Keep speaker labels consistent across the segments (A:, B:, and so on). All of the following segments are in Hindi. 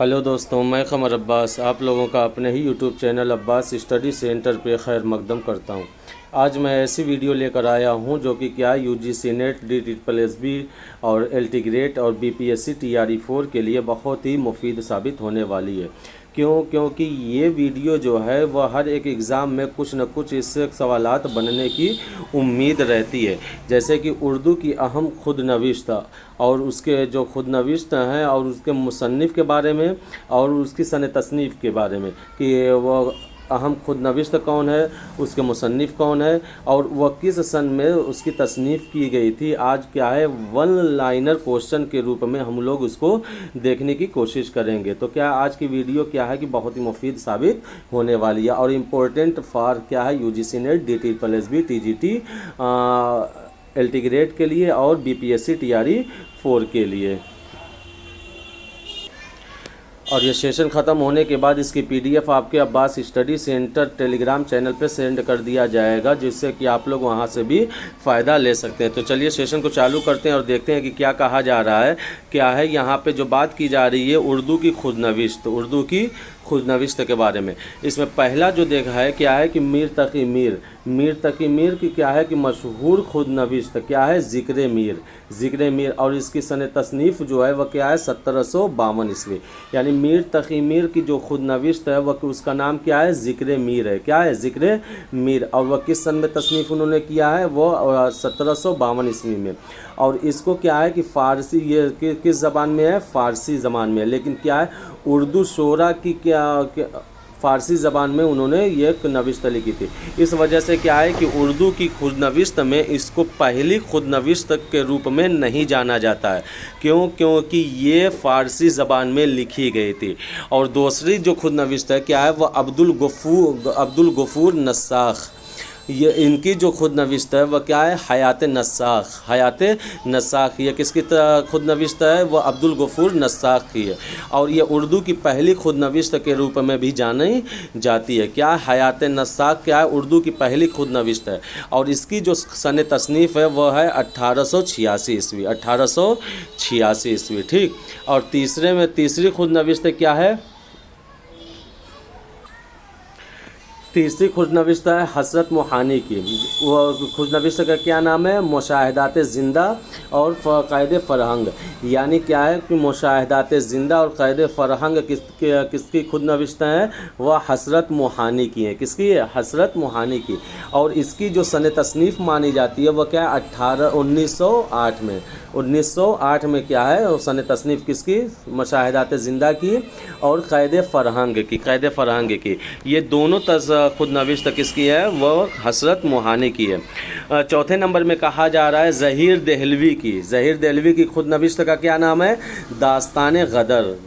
A: हेलो दोस्तों, मैं क़मर अब्बास आप लोगों का अपने ही YouTube channel Abbas study centre पे खैर मकदम करता हूँ। आज मैं ऐसी वीडियो लेकर आया हूँ जो कि क्या यूजीसी नेट DSSB और LT ग्रेड और BPSC TRE4 के लिए बहुत ही मुफीद साबित होने वाली है। क्योंकि ये वीडियो जो है वह हर एक एग्ज़ाम में कुछ न कुछ इससे सवालात बनने की उम्मीद रहती है। जैसे कि उर्दू की अहम खुद नविश्त और उसके जो खुद नविश्त हैं और उसके मुसन्निफ़ के बारे में और उसकी सन तसनीफ़ के बारे में कि वह अहम खुद नविश्त कौन है, उसके मुसन्निफ़ कौन है और वह किस सन में उसकी तसनीफ़ की गई थी। आज क्या है, वन लाइनर क्वेश्चन के रूप में हम लोग उसको देखने की कोशिश करेंगे। तो क्या आज की वीडियो क्या है कि बहुत ही मुफीद साबित होने वाली है और इम्पोर्टेंट फॉर क्या है UGC net DSSB TGT LT grade के लिए और BPSC TRE4 के लिए। और ये सेशन ख़त्म होने के बाद इसकी PDF आपके Abbas study centre Telegram channel पे सेंड कर दिया जाएगा, जिससे कि आप लोग वहाँ से भी फ़ायदा ले सकते हैं। तो चलिए सेशन को चालू करते हैं और देखते हैं कि क्या कहा जा रहा है। क्या है यहाँ पे जो बात की जा रही है उर्दू की खुद नविश्त, उर्दू की खुद नविश्त के बारे में। इसमें पहला जो देखा है क्या है कि मीर तकी मीर की क्या है कि मशहूर खुद नविश्त क्या है, ज़िक्र मीर और इसकी सन तसनीफ़ जो है वह क्या है 1752 ईस्वी। यानी मीर तकी मीर की जो खुद नविश्त है वह उसका नाम क्या है, ज़िक्र मीर है। क्या है, ज़िक्र मीर। और वह किस सन में तसनीफ़ उन्होंने किया है, वो 1752 ईस्वी में। और इसको क्या है कि फ़ारसी, ये किस ज़बान में है, फ़ारसी ज़बान में है। लेकिन क्या है, उर्दू शोरा की क्या फ़ारसी ज़बान में उन्होंने ये नविश्त लिखी थी। इस वजह से क्या है कि उर्दू की खुद नविश्त में इसको पहली खुद नविश्त के रूप में नहीं जाना जाता है। क्योंकि ये फ़ारसी ज़बान में लिखी गई थी। और दूसरी जो खुद नविश्त है क्या है, वह अब्दुल गफूर नस्साख, ये इनकी जो खुद नविश्त है वह क्या है, हयात नस्साख। ये किसकी खुद नविश्त है, वह अब्दुल गफूर नस्साख की है। और ये उर्दू की पहली खुद नविश्त के रूप में भी जानी जाती है। क्या हयात नस्साख क्या है, उर्दू की पहली खुद नविश्त है। और इसकी जो सन तसनीफ़ है वह है 1886 ईस्वी, 1886 ईस्वी। ठीक। और तीसरी खुद नविश्त क्या है, तीसरी खुद नविश्त है हसरत मोहानी की। वो खुद नविश्त का क्या नाम है, मुशाहिदात ज़िंदा और क़ैद फ़रहंग। यानी क्या है कि मुशाहिदात ज़िंदा और क़ैद फ़रहंग किसकी खुद नविश्त हैं, वह हसरत मोहानी की है। किसकी है, हसरत मोहानी की। और इसकी जो सन तसनीफ़ मानी जाती है वह क्या है, 1908 में क्या है सन तसनीफ़ किसकी, मुशाहिदात ज़िंदा की और क़ैद फ़रहंग की। ये दोनों खुद नविश्त किसकी है, वह हसरत मोहानी की है। चौथे नंबर में कहा जा रहा है ज़हीर देहलवी की खुद नविश्त का क्या नाम है, दास्तान गदर।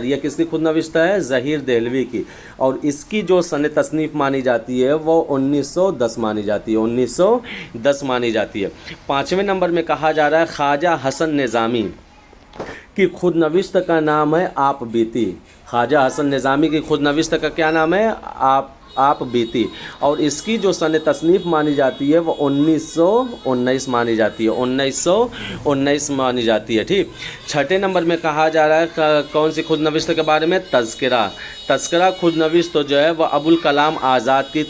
A: ये किसकी खुद नविश्त है, ज़हीर देहलवी की। और इसकी जो सन तसनीफ़ मानी जाती है वो 1910 मानी जाती है, 1910 मानी जाती है। पाँचवें नंबर में कहा जा रहा है ख्वाजा हसन निज़ामी की खुद नविश्त का नाम है आप बीती। ख्वाजा हसन निज़ामी की खुद नविश्त का क्या नाम है, आप बीती। और इसकी जो सन तसनीफ़ मानी जाती है वो 1919 मानी जाती है, 1919 मानी जाती है। ठीक। छठे नंबर में कहा जा रहा है कौन सी खुद नविश्त के बारे में, तज़किरा खुद नविश्त तो जो है वह अबुल कलाम आज़ाद की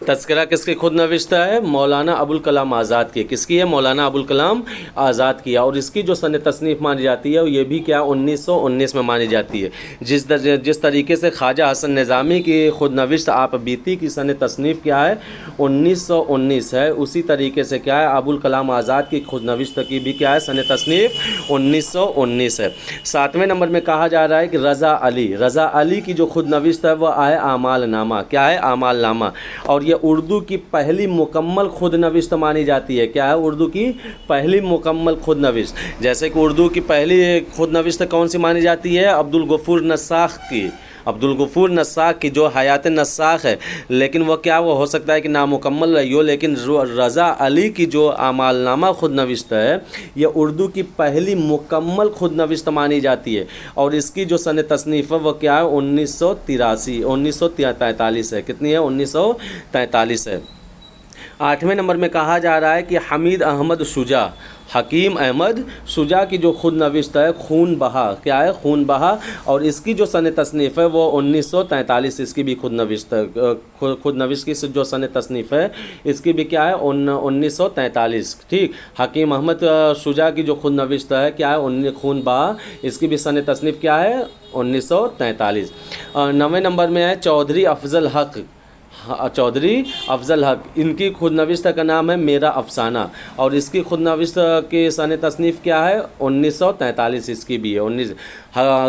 A: तज़किरा किसकी खुद नविश्त है, मौलाना अबुल कलाम आज़ाद की। किसकी है, मौलाना अबुल कलाम आज़ाद की। और इसकी जो सन तसनीफ़ मानी जाती है ये भी क्या 1919 में मानी जाती है। जिस तरीके से ख्वाजा हसन निज़ामी की खुद नविश्त आप बीती की सन तसनीफ़ क्या है 1919 है, उसी तरीके से क्या है अबुल कलाम आज़ाद की खुद नविश्त की भी क्या है सन तसनीफ़ 1919 है। सातवें नंबर में कहा जा रहा है कि रज़ा अली की जो खुद नविश्त है वह है आमाल नामा। क्या है, आमाल नामा। और ये उर्दू की पहली मुकम्मल खुद नविश्त मानी जाती है। क्या है, उर्दू की पहली मुकम्मल खुद नविश्त। जैसे कि उर्दू की पहली खुद नविश्त कौन सी मानी जाती है, अब्दुल गफूर नस्साख की जो हयात नस्साख है। लेकिन वह क्या, वो हो सकता है कि नामुकम्मल रही हो। लेकिन रज़ा अली की जो आमालनामा खुद नविश्त है ये उर्दू की पहली मुकम्मल खुद नविश्त मानी जाती है। और इसकी जो सन तसनीफ़ है वह क्या है 1943 है। कितनी है, 1943 है। 8वें नंबर में कहा जा रहा है कि हमीद अहमद शुजा, हकीम अहमद शुजा की जो खुद नविश्त है खून बहा, क्या है खून बहा, और इसकी जो सन तसनीफ़ है वो 1943, इसकी भी खुद नविश्त है। खुद नविश्त की जो सन तसनीफ़ है इसकी भी क्या है 1943। ठीक, हकीम अहमद शुजा की जो खुद नविश्त है क्या है खून बहा, इसकी भी सन तसनीफ़ क्या है 1943। 9वें नंबर में है चौधरी अफजल हक, चौधरी अफजल हक, इनकी खुद नविश्त का नाम है मेरा अफसाना, और इसकी खुद नविश्त की सन तसनीफ़ क्या है 1943, इसकी भी है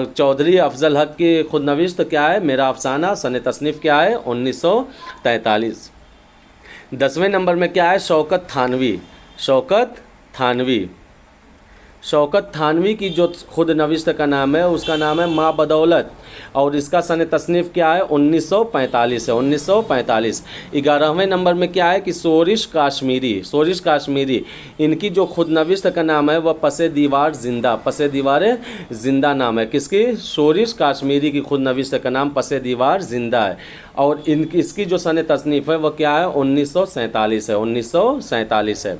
A: चौधरी अफजल हक की खुद नविश्त क्या है मेरा अफसाना, सन तसनीफ़ क्या है 1943। 10वें नंबर में क्या है शौकत थानवी, शौकत थानवी, शौकत थानवी की जो खुद नविश्त का नाम है उसका नाम है माँ बदौलत, और इसका सन तसनीफ़ क्या है 1945 है 1945। 11वें नंबर में क्या है कि सोरिश काश्मीरी, सोरिश काश्मीरी, इनकी जो खुद नविश्त का नाम है वह पसे दीवार जिंदा, पसे दीवार जिंदा नाम है किसकी, सोरिश काश्मीरी की खुद नविश्त का नाम पसे दीवार जिंदा है, और इसकी जो सन तसनीफ़ है वह क्या है 1947 है 1947 है।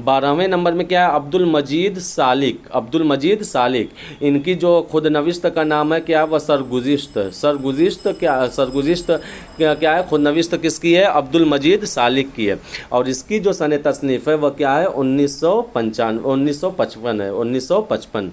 A: 12वें नंबर में क्या है अब्दुल मजीद सालिक, अब्दुल मजीद सालिक, इनकी जो खुद नविश्त का नाम है क्या वह सरगुज़िश्त, सरगुज़िश्त क्या, सरगुज़िश्त क्या है खुद नविश्त किसकी है अब्दुल मजीद सालिक की है, और इसकी जो सन तसनीफ़ है वह क्या है 1955 है 1955।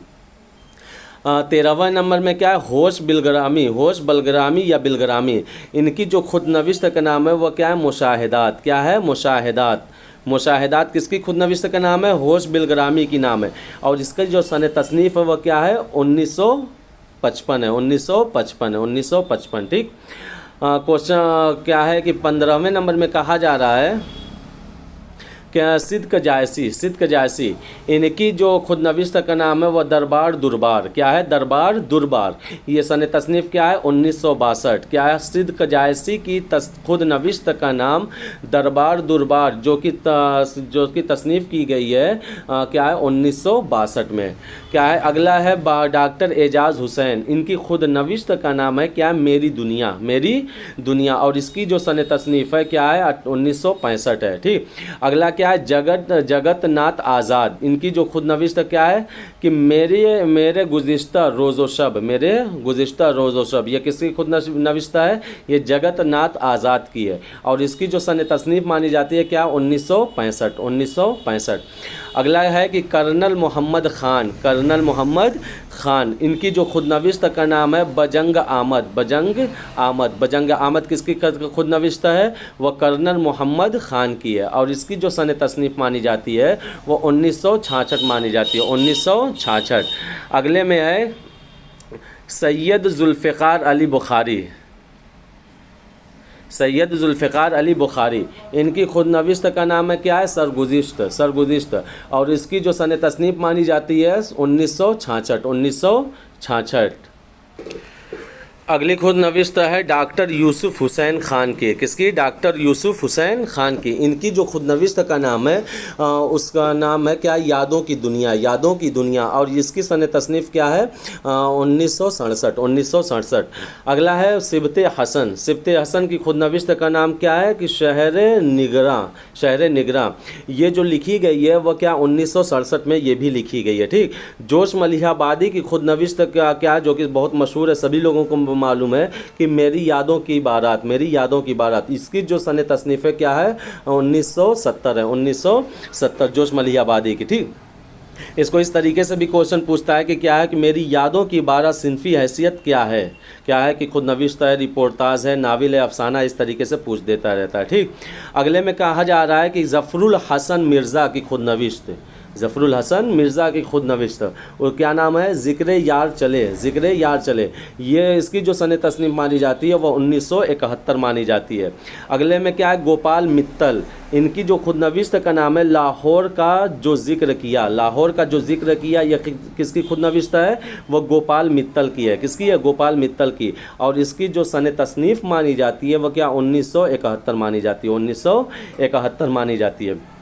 A: 13वें नंबर में क्या है होश बिलग्रामी, होश बलग्रामी या बिलग्रामी, इनकी जो खुद नविश्त का नाम है वह क्या है मुशाहिदात, क्या है मुशाहिदात, मुशाहिदात किसकी खुद नविश्त का नाम है होश बिलग्रामी की नाम है, और इसका जो सन तसनीफ़ है वह क्या है 1955 है 1955 है 1955। ठीक, क्वेश्चन क्या है कि 15वें नंबर में कहा जा रहा है क्या सिद्क जायसी, सिद्क जायसी, इनकी जो खुद नविश्त का नाम है वह दरबार दुरबार, क्या है दरबार दुरबार, ये सन तसनीफ़ क्या है 1962, क्या है सिद्क जायसी की खुद नविश्त का नाम दरबार दुरबार जो कि तसनीफ़ की गई है क्या है 1962 में। क्या है अगला है डॉक्टर एजाज़ हुसैन, इनकी खुद नविश्त का नाम है क्या मेरी दुनिया, मेरी दुनिया, और इसकी जो सन तसनीफ़ है क्या है 1965 है। ठीक, अगला क्या है जगत नाथ आज़ाद, इनकी जो खुद नविश्त क्या है कि मेरे गुज़िश्ता रोज़ो शब, मेरे गुज़िश्ता रोज़ो शब, ये किसकी खुद नविश्त है ये जगत नाथ आज़ाद की है, और इसकी जो सन तसनीफ़ मानी जाती है क्या 1965 1965। अगला है कि कर्नल मोहम्मद ख़ान, कर्नल मोहम्मद ख़ान, इनकी जो खुद नविश्त का नाम है बजंग आमद, बजंग आमद, बजंग आमद किसकी खुद नविश्त है वह कर्नल मोहम्मद ख़ान की है, और इसकी जो सन तसनीफ़ मानी जाती है वो 1966 मानी जाती है 1966। अगले में है सैयद जुल्फ़िकार अली बुखारी, सैयद जुल्फ़िकार अली बुखारी, इनकी खुद नविश्त का नाम है क्या है सरगुज़िश्त, सरगुज़िश्त, और इसकी जो सन तसनीफ़ मानी जाती है 1966 1966। अगली खुद नविश्त है डॉक्टर यूसुफ हुसैन ख़ान की, किसकी डॉक्टर यूसुफ हुसैन ख़ान की, इनकी जो खुद नविश्त का नाम है उसका नाम है क्या यादों की दुनिया, यादों की दुनिया, और इसकी सन तसनीफ़ क्या है 1967 1967। अगला है सिबते हसन, सिबते हसन की खुद नविश्त का नाम क्या है कि शहर निगरां, शहर निगरां, ये जो लिखी गई है वह क्या 1967 में ये भी लिखी गई है। ठीक, जोश मलिहाबादी की खुद नविश्त क्या जो कि बहुत मशहूर है, सभी लोगों को मालूम है कि मेरी यादों की बारात, मेरी यादों की बारात, इसकी जो सन तसनीफ़ है क्या है 1970 है 1970 जोश मलिहाबादी की। ठीक, इसको इस तरीके से भी क्वेश्चन पूछता है कि क्या है कि मेरी यादों की 12 सिनफी हैसियत क्या है, क्या है कि खुद नविश्त है, रिपोर्टाज है, नाविल है, अफसाना, इस तरीके से पूछ देता रहता है। ठीक, अगले में कहा जा रहा है कि ज़फ़रुल हसन मिर्ज़ा की खुद नविश्त, ज़फ़रुल हसन मिर्ज़ा की खुद नविश्त, और क्या नाम है ज़िक्र यार चले, ज़िक्र यार चले, ये इसकी जो सन तसनीफ़ मानी जाती है वह 1971 मानी जाती है। अगले में क्या है गोपाल मित्तल, इनकी जो खुद नविश्त का नाम है लाहौर का जो ज़िक्र किया, लाहौर का जो ज़िक्र किया, यह किसकी खुद नविश्त है वह गोपाल मित्तल की है, किसकी है गोपाल मित्तल की, और इसकी जो सन तसनीफ़ मानी जाती है वह क्या 1971 मानी जाती है 1971 मानी जाती है।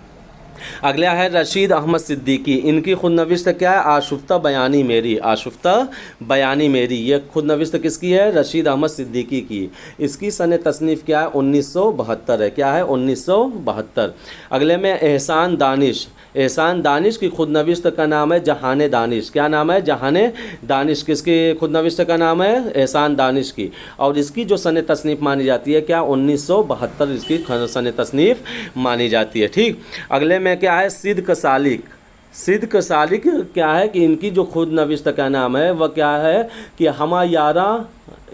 A: अगला है रशीद अहमद सिद्दीकी, इनकी खुदनविश्त क्या है? आशुफ्ता बयानी मेरी, आशुफ्ता बयानी मेरी। ये खुदनविश्त किसकी है? रशीद अहमद सिद्दीकी की। इसकी सन तसनीफ़ क्या है? 1972 है। क्या है? 1972। अगले में एहसान दानिश, एहसान दानिश की खुदनविश्त का नाम है जहान दानिश। क्या नाम है? जहान दानिश। किसकी खुदनविश्त का नाम है? एहसान दानिश की। और इसकी जो सन तसनीफ़ मानी जाती है क्या? 1972 इसकी सन तसनीफ़ मानी जाती है। ठीक। अगले में क्या है? सिद्क सालिक, सिद्क सालिक क्या है कि इनकी जो खुदनविश्त का नाम है वह क्या है कि हमा यारा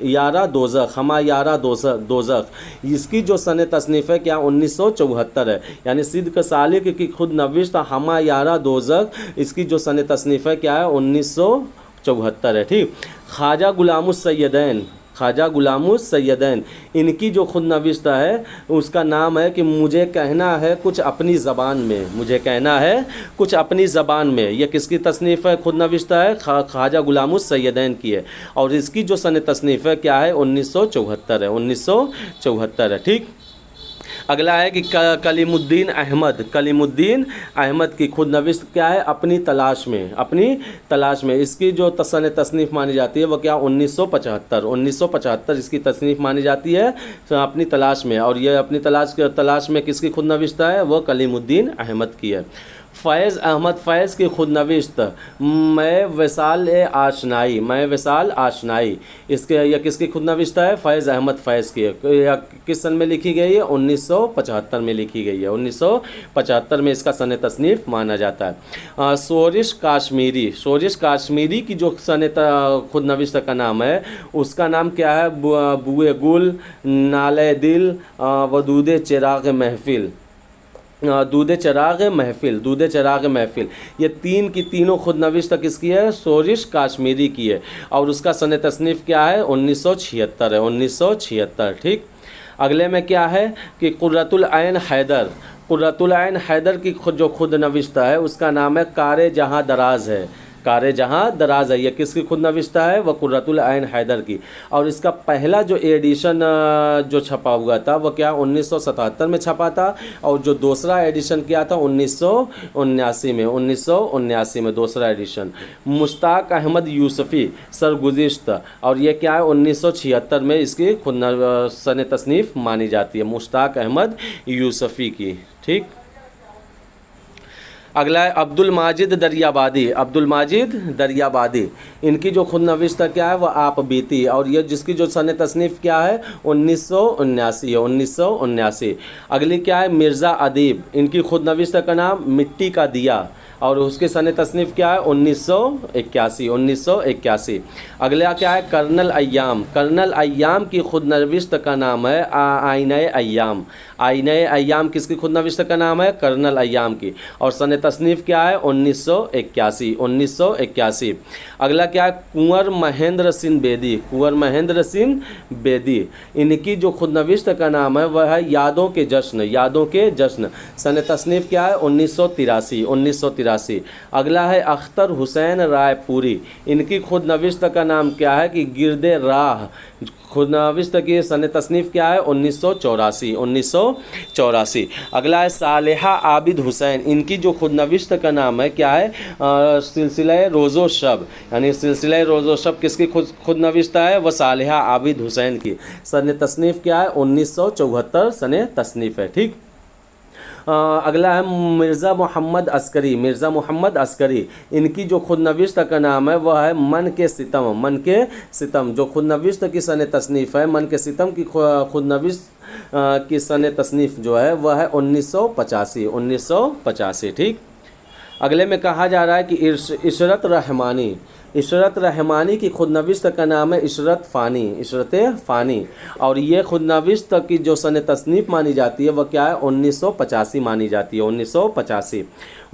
A: यारा दोज़ख, हमा यारा दोज़ख। इसकी जो सन तसनीफ़ है क्या? 1974 है। यानी सिद्क सालिक की खुदनविश्त हमा यारा दोज़ख, इसकी जो सन तसनीफ़ है क्या है? 1974 है। ठीक। ख्वाजा गुलामुस सैयदैन, ख्वाजा गुलामुस सैयदैन, इनकी जो खुदनविश्त है उसका नाम है कि मुझे कहना है कुछ अपनी ज़बान में, मुझे कहना है कुछ अपनी ज़बान में। यह किसकी तसनीफ़ है? खुदनविश्त है ख्वाजा गुलामुस सैयदैन की है। और इसकी जो सन तसनीफ़ है क्या है? 1974 है, 1974 है। ठीक। अगला है कि कलीमुद्दीन अहमद, कलीमुद्दीन अहमद की खुदनविश्त क्या है? अपनी तलाश में, अपनी तलाश में। इसकी जो सन तसनीफ़ मानी जाती है वह क्या? 1975, 1975 इसकी तसनीफ़ मानी जाती है अपनी तलाश में। और ये अपनी तलाश में किसकी खुदनविश्त है? वह कलीमुद्दीन अहमद की है। फ़ैज़ अहमद फ़ैज़ की खुदनविश्त मैं विसाल आशनाई, मैं विसाल आशनाई, इसके यह किसकी खुदनविश्त है? फ़ैज़ अहमद फ़ैज़ की। यह किस सन में लिखी गई है? 1975 में लिखी गई है, 1975 में इसका सन तसनीफ़ माना जाता है। सोरिश काश्मीरी, सोरिश काश्मीरी की जो सन खुदनविश्त का नाम है उसका नाम क्या है? बुए गुल, नाले दिल, वदूद चिराग महफिल, दूधे चराग महफिल, दूधे चराग महफिल। ये तीन की तीनों खुदनविश्त किसकी है? सोरिश काश्मीरी की है। और उसका सन तसनीफ़ क्या है? 1976 है, 1976। ठीक। अगले में क्या है कि कुर्रतुल ऐन हैदर, कुर्रतुल ऐन हैदर की जो खुदनविश्त है उसका नाम है कारे जहाँ दराज है, कारे जहाँ दराज है। ये किसकी खुदनविश्त है? वह कुर्रतुल ऐन हैदर की। और इसका पहला जो एडिशन जो छपा हुआ था वह क्या? 1977 में छपा था। और जो दूसरा एडिशन किया था 1979 में, 1979 में दूसरा एडिशन। मुश्ताक अहमद यूसुफ़ी सरगुज़िश्त, और ये क्या है? 1976 में इसकी सन तसनीफ़ मानी जाती है, मुश्ताक अहमद यूसुफ़ी की। ठीक। अगला है अब्दुल माजिद दरियाबादी, अब्दुल माजिद दरियाबादी, इनकी जो खुदनविश्त क्या है वह आप बीती। और ये जिसकी जो सन तसनीफ़ क्या है? 1979 है, 1979। अगली क्या है? मिर्ज़ा अदीब, इनकी खुदनविश्त का नाम मिट्टी का दिया। और उसके सन तसनीफ़ क्या है? 1981, 1981। अगला क्या है? कर्नल अय्याम, कर्नल अय्याम की खुदनविश्त का नाम है आईने अय्याम, आईने अय्याम किसकी खुदनविश्त का नाम है? कर्नल अय्याम की। और सन तसनीफ़ क्या है? 1981, 1981। अगला क्या है? कुंवर महेंद्र सिंह बेदी, कुंवर महेंद्र सिंह बेदी, इनकी जो खुदनविश्त का नाम है वह है यादों के जश्न, यादों के जश्न। सन तसनीफ़ क्या है? 1983, 1983। अगला है अख्तर हुसैन रायपुरी, इनकी खुदनविश्त का नाम क्या है कि गिरदे राह। खुदनविश्त की सन तसनीफ़ क्या है? 1984, 1984। अगला है सालेहा आबिद हुसैन, इनकी जो खुदनविश्त का नाम है क्या है? सिलसिला रोज़ो शब, यानी सिलसिला रोज़ो शब किसकी खुदनविश्त है? वह सालेहा आबिद हुसैन की। सन तसनीफ़ क्या है? 1974 सन तसनीफ़ है। ठीक। अगला है मिर्ज़ा मोहम्मद अस्करी, मिर्ज़ा मोहम्मद अस्करी, इनकी जो खुदनविश्त का नाम है वह है मन के सितम, मन के सितम। जो खुदनविश्त की सन तसनीफ़ है मन के सितम की खुदनविश्त की सन तसनीफ़ जो है वह है 1985, 1985। ठीक। अगले में कहा जा रहा है कि इशरत रहमानी, इशरत रहमानी की खुदनविश्त का नाम है इशरत फ़ानी, इशरत फ़ानी। और ये खुदनविश्त की जो सन तसनीफ़ मानी जाती है वह क्या है? 1985 मानी जाती है, 1985।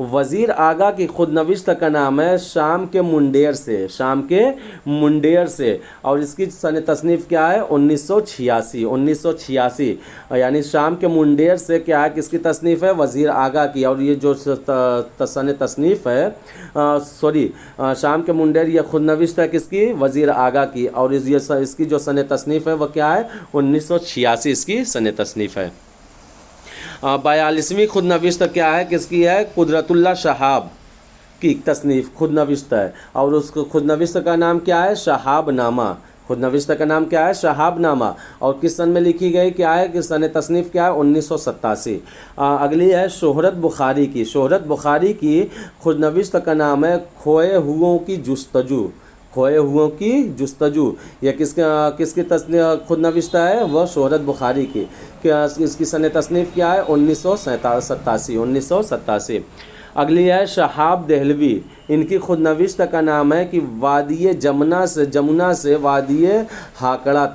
A: वज़ीर आगा की खुदनविश्त का नाम है शाम के मुंडेर से, शाम के मुंडेर से। और इसकी सन तसनीफ़ क्या है? 1986, 1986। यानी शाम के मुंडेर से क्या है? किसकी तसनीफ़ है? वज़ीर आगा की। और ये जो सन तसनीफ़ है शाम के मुंडेर, यह खुदनविश्त है किसकी? वज़ीर आगा की। और इसकी जो सन तसनीफ़ है वह क्या है? 1986 इसकी सन तसनीफ़ है। 42वीं खुदनविश्त क्या है, किसकी है, कुदरतुल्लाह शहाब की तसनीफ़ खुदनविश्त है। और उस खुदनविश्त का नाम क्या है, शहाबनामा। खुदनविश्त का नाम क्या है, शहाबनामा। और किस सन में लिखी गई, क्या है कि सन तसनीफ़ क्या है, 1987। अगली है शोहरत बुखारी की। शोहरत बुखारी की खुदनविश्त का नाम है खोए हुओं की जुस्तजू। खोए हुओं की जुस्तजू। यह किसकी खुदनविश्त है, वह शोहरत बुखारी की। क्या इसकी सन तसनीफ़ क्या है, 1987। अगली है शहाब देहलवी। इनकी खुदनविश्त का नाम है कि वादिये जमुना से वादिये हाकड़ा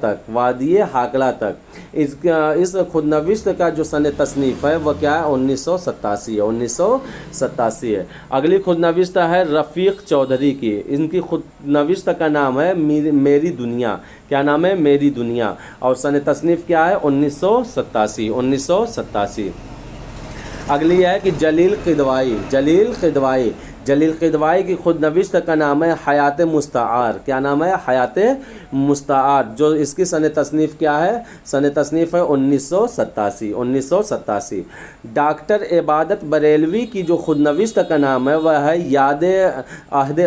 A: तक। इस खुदनविश्त का जो सन तसनीफ़ है वह क्या है, 1987 है। अगली खुदनविश्त है रफ़ीक चौधरी की। इनकी खुदनविश्त का नाम है मेरी दुनिया। क्या नाम है, मेरी दुनिया। और सन तसनीफ़ क्या है, 1987। अगली है कि जलील क़िदवाई की खुदनविश्त का नाम है हयात मुस्ताआर। क्या नाम है, हयात मुस्ताआर। जो इसकी सन तसनीफ़ क्या है, सन तसनीफ़ है 1987। डॉक्टर इबादत बरेलवी की जो खुदनविश्त का नाम है वह है याद अहद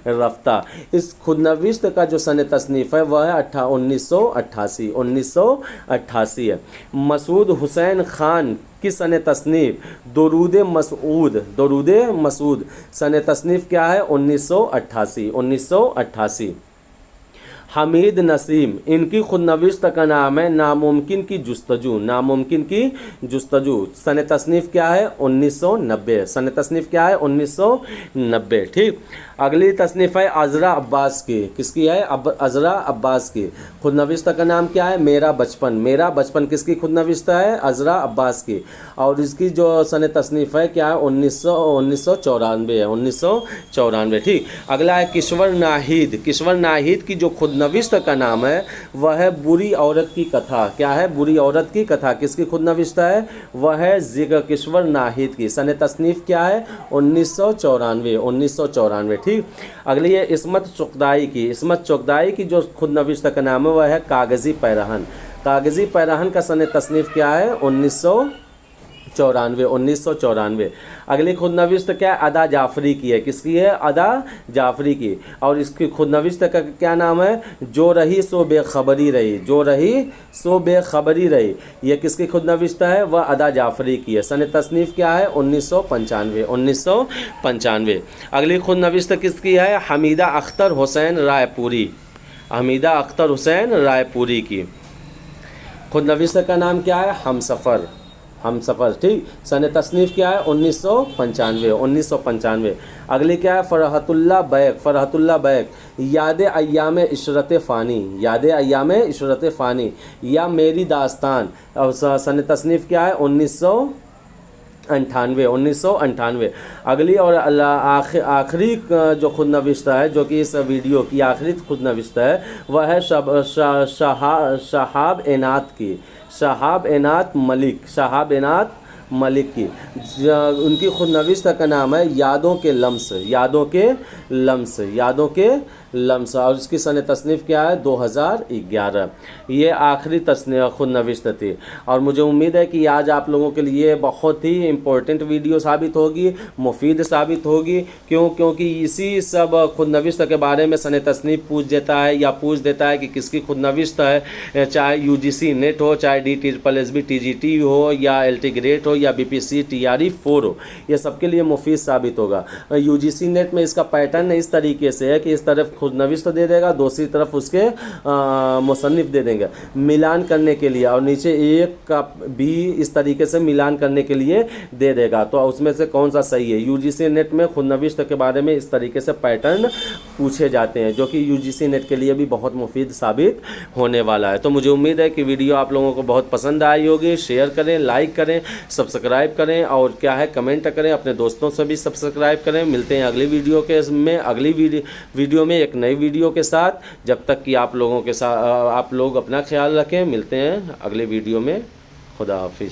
A: रफ्ता। इस खुदनविश्त का जो सन तसनीफ़ है वह है 1988 है। मसूद हुसैन खान की सन तसनीफ़ दुरूद मसूद। सन तसनीफ़ क्या है, 1988। हमीद नसीम। इनकी खुदनविश्त का नाम है नामुमकिन की जुस्तजू। सन तसनीफ़ क्या है, 1990। सन तसनीफ़ क्या है, 1990। ठीक। अगली तसनीफ़ है अज़रा अब्बास की। किसकी है, अज़रा अब्बास की। खुदनविश्त का नाम क्या है, मेरा बचपन। किसकी खुदनविश्त है, अज़रा अब्बास की। और इसकी जो सन तसनीफ़ है क्या है, 1994। ठीक। अगला है किश्वर नाहिद की जो खुदनविश्त का नाम है वह है बुरी औरत की कथा। क्या है, बुरी औरत की कथा। किसकी खुदनविश्त है, वह है किश्वर नाहिद की। सन तसनीफ़ क्या है, 1994। ठीक। अगली है इस्मत चुगदाई की जो खुदनविश्त का नाम है वह है कागज़ी पैरहन का सन तसनीफ़ क्या है, 1994। अगली खुदनविश्त क्या है, अदा जाफ़री की है। किसकी है, अदा जाफ़री की। और इसकी खुदनविश्त का क्या नाम है, जो रही सो बेखबरी रही। ये किसकी खुदनविश्त है, वह अदा जाफ़री की है। सन तसनीफ़ क्या है, 1995। अगली खुदनविश्त किसकी है, हमीदा अख्तर हुसैन रायपुरी की। खुदनविश्त का नाम क्या है, हमसफ़र। ठीक। सन तसनीफ़ क्या है, 1995। अगली क्या है, फ़रहतुल्लाह बैक। याद अय्याम इशरत फ़ानी या मेरी दास्तान। और सन तसनीफ़ क्या है, 1998। अगली और आखिरी जो खुदनविश्त है, जो कि इस वीडियो की आखिरी खुदनविश्त है, वह है शहाब एनात मलिक की। उनकी खुदनविश्त का नाम है यादों के लम्स। और उसकी सन तसनीफ़ क्या है, 2011। ये आखिरी खुदनविश्त थी। और मुझे उम्मीद है कि आज आप लोगों के लिए बहुत ही इम्पोर्टेंट वीडियो साबित होगी, मुफीद साबित होगी। क्योंकि इसी सब खुदनविश्त के बारे में सन तसनीफ़ पूछ देता है कि किसकी खुदनविश्त है, चाहे UGC नेट हो, चाहे DSSB TGT हो, या LT ग्रेड हो, या BPC TRE 4 हो। ये सबके लिए मुफीद साबित होगा। UGC नेट में इसका पैटर्न इस तरीके से है कि इस तरफ खुदनविश्त दे देगा, दूसरी तरफ उसके मुसन्निफ़ दे देंगे मिलान करने के लिए, और नीचे एक का भी इस तरीके से मिलान करने के लिए दे देगा। तो उसमें से कौन सा सही है। UGC नेट में खुदनविश्त के बारे में इस तरीके से पैटर्न पूछे जाते हैं, जो कि UGC नेट के लिए भी बहुत मुफीद साबित होने वाला है। तो मुझे उम्मीद है कि वीडियो आप लोगों को बहुत पसंद आई होगी। शेयर करें, लाइक करें, सब्सक्राइब करें, और क्या है, कमेंट करें, अपने दोस्तों से भी सब्सक्राइब करें। मिलते हैं अगली वीडियो में एक नई वीडियो के साथ। जब तक कि आप लोग अपना ख्याल रखें। मिलते हैं अगले वीडियो में। खुदा हाफिज़।